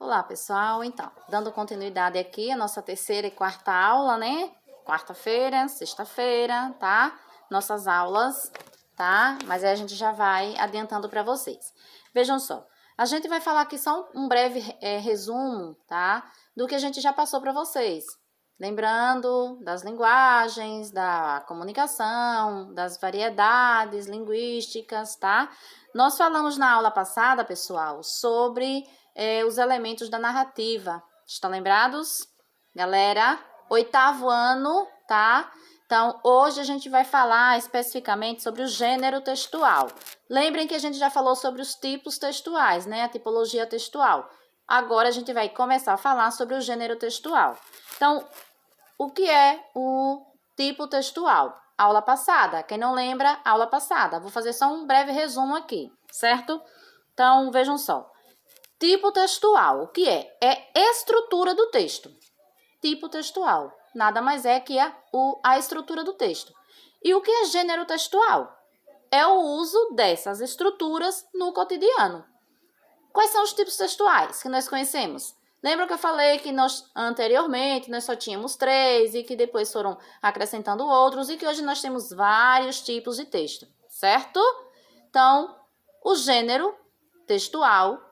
Olá, pessoal. Então, dando continuidade aqui a nossa terceira e quarta aula, né? Quarta-feira, sexta-feira, tá? Nossas aulas, tá? Mas aí a gente já vai adiantando para vocês. Vejam só, a gente vai falar aqui só um breve resumo, tá? Do que a gente já passou para vocês. Lembrando das linguagens, da comunicação, das variedades linguísticas, tá? Nós falamos na aula passada, pessoal, sobre os elementos da narrativa. Estão lembrados? Galera, oitavo ano, tá? Então, hoje a gente vai falar especificamente sobre o gênero textual. Lembrem que a gente já falou sobre os tipos textuais, né? A tipologia textual. Agora a gente vai começar a falar sobre o gênero textual. Então, o que é o tipo textual? Aula passada. Quem não lembra, aula passada. Vou fazer só um breve resumo aqui, certo? Então, vejam só. Tipo textual, o que é? É estrutura do texto. Tipo textual, nada mais é que a estrutura do texto. E o que é gênero textual? É o uso dessas estruturas no cotidiano. Quais são os tipos textuais que nós conhecemos? Lembra que eu falei que anteriormente nós só tínhamos 3 e que depois foram acrescentando outros e que hoje nós temos vários tipos de texto, certo? Então, o gênero textual,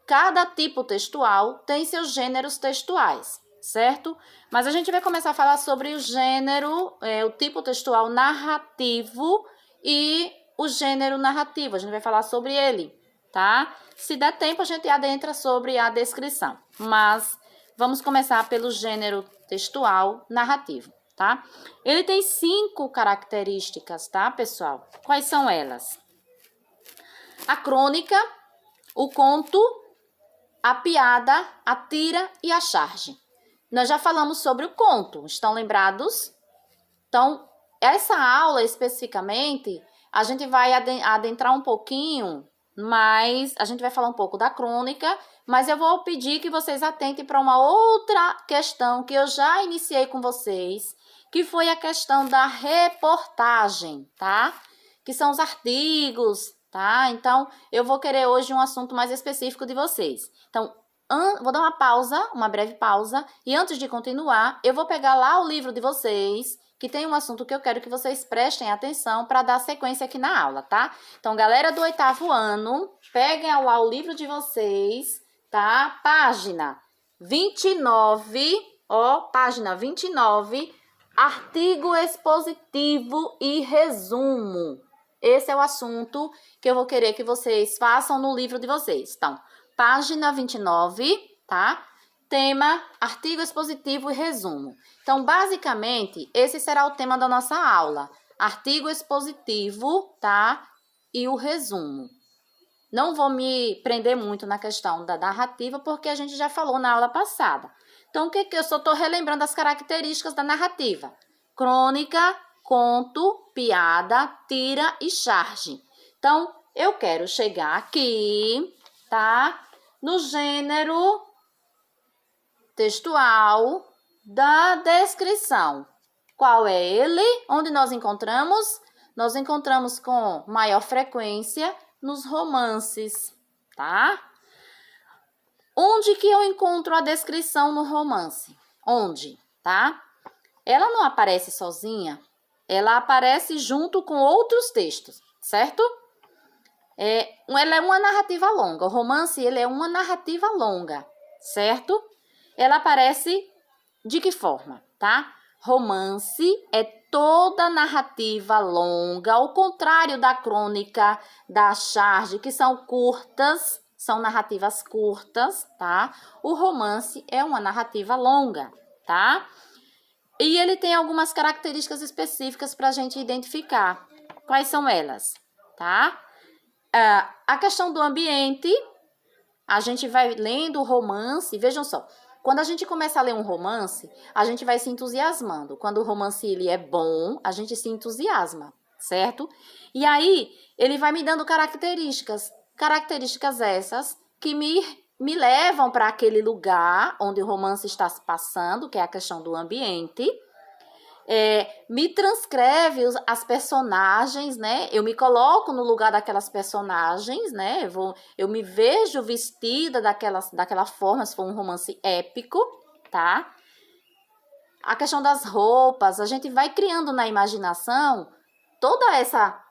cada tipo textual tem seus gêneros textuais, certo? Mas a gente vai começar a falar sobre o gênero, o tipo textual narrativo e o gênero narrativo. A gente vai falar sobre ele, tá? Se der tempo, a gente adentra sobre a descrição. Mas vamos começar pelo gênero textual narrativo, tá? Ele tem 5 características, tá, pessoal? Quais são elas? A crônica, o conto, a piada, a tira e a charge. Nós já falamos sobre o conto, estão lembrados? Então, essa aula especificamente, a gente vai adentrar um pouquinho, mas a gente vai falar um pouco da crônica, mas eu vou pedir que vocês atentem para uma outra questão que eu já iniciei com vocês, que foi a questão da reportagem, tá? Que são os artigos, tá? Então, eu vou querer hoje um assunto mais específico de vocês. Então, vou dar uma pausa, uma breve pausa, e antes de continuar, eu vou pegar lá o livro de vocês, que tem um assunto que eu quero que vocês prestem atenção para dar sequência aqui na aula, tá? Então, galera do oitavo ano, peguem lá o livro de vocês, tá? Página 29, página 29, artigo expositivo e resumo. Esse é o assunto que eu vou querer que vocês façam no livro de vocês. Então, página 29, tá? Tema, artigo expositivo e resumo. Então, basicamente, esse será o tema da nossa aula. Artigo expositivo, tá? E o resumo. Não vou me prender muito na questão da narrativa, porque a gente já falou na aula passada. Então, o que eu só estou relembrando as características da narrativa? Crônica, conto, piada, tira e charge. Então, eu quero chegar aqui, tá? No gênero textual da descrição. Qual é ele? Onde nós encontramos? Nós encontramos com maior frequência nos romances, tá? Onde que eu encontro a descrição no romance? Onde, tá? Ela não aparece sozinha, ela aparece junto com outros textos, certo? Ela é uma narrativa longa. O romance, ele é uma narrativa longa, certo? Ela aparece de que forma, tá? Romance é toda narrativa longa, ao contrário da crônica, da charge, que são curtas, são narrativas curtas, tá? O romance é uma narrativa longa, tá? E ele tem algumas características específicas para a gente identificar. Quais são elas, tá? A questão do ambiente, a gente vai lendo o romance, vejam só, quando a gente começa a ler um romance, a gente vai se entusiasmando. Quando o romance ele é bom, a gente se entusiasma, certo? E aí, ele vai me dando características essas que me levam para aquele lugar onde o romance está se passando, que é a questão do ambiente. Me transcreve as personagens, né? Eu me coloco no lugar daquelas personagens, né? Eu me vejo vestida daquela forma, se for um romance épico, tá? A questão das roupas, a gente vai criando na imaginação toda essa,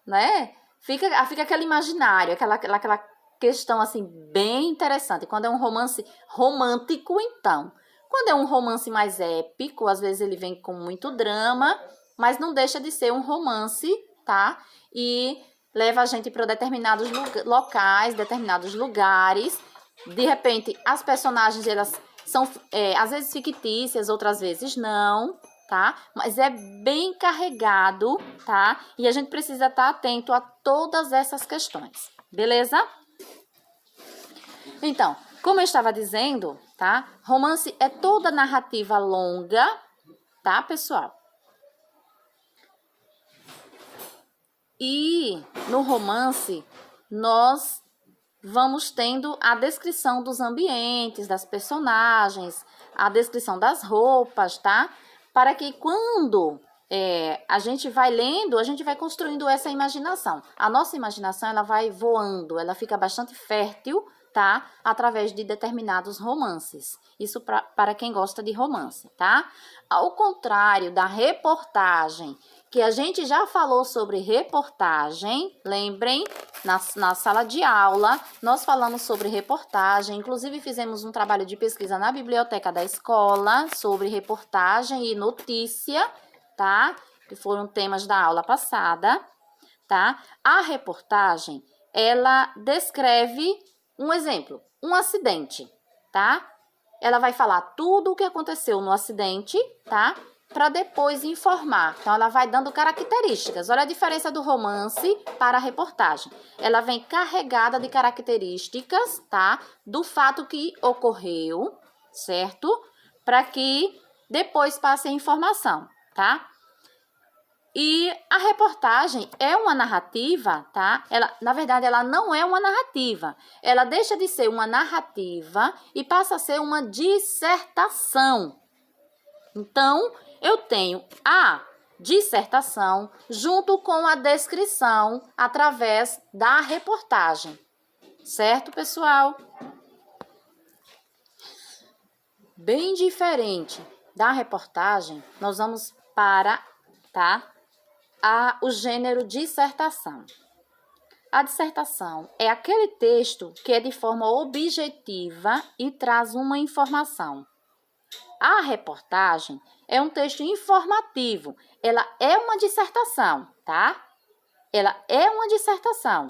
né? Fica aquele imaginário, aquela questão, assim, bem interessante. Quando é um romance romântico, então. Quando é um romance mais épico, às vezes ele vem com muito drama, mas não deixa de ser um romance, tá? E leva a gente para determinados locais, determinados lugares. De repente, as personagens, elas são, às vezes, fictícias, outras vezes não, tá? Mas é bem carregado, tá? E a gente precisa estar atento a todas essas questões, beleza? Então, como eu estava dizendo, tá? Romance é toda narrativa longa, tá, pessoal? E no romance, nós vamos tendo a descrição dos ambientes, das personagens, a descrição das roupas, tá? Para que quando a gente vai lendo, a gente vai construindo essa imaginação. A nossa imaginação, ela vai voando, ela fica bastante fértil, tá? Através de determinados romances. Isso para quem gosta de romance, tá? Ao contrário da reportagem, que a gente já falou sobre reportagem, lembrem, na sala de aula, nós falamos sobre reportagem, inclusive fizemos um trabalho de pesquisa na biblioteca da escola sobre reportagem e notícia, tá? Que foram temas da aula passada, tá? A reportagem, ela descreve um exemplo, um acidente, tá? Ela vai falar tudo o que aconteceu no acidente, tá? Para depois informar. Então, ela vai dando características. Olha a diferença do romance para a reportagem. Ela vem carregada de características, tá? Do fato que ocorreu, certo? Para que depois passe a informação, tá? E a reportagem é uma narrativa, tá? Na verdade, ela não é uma narrativa. Ela deixa de ser uma narrativa e passa a ser uma dissertação. Então, eu tenho a dissertação junto com a descrição através da reportagem. Certo, pessoal? Bem diferente da reportagem, nós vamos para, tá? O gênero dissertação. A dissertação é aquele texto que é de forma objetiva e traz uma informação. A reportagem é um texto informativo. Ela é uma dissertação, tá? Ela é uma dissertação.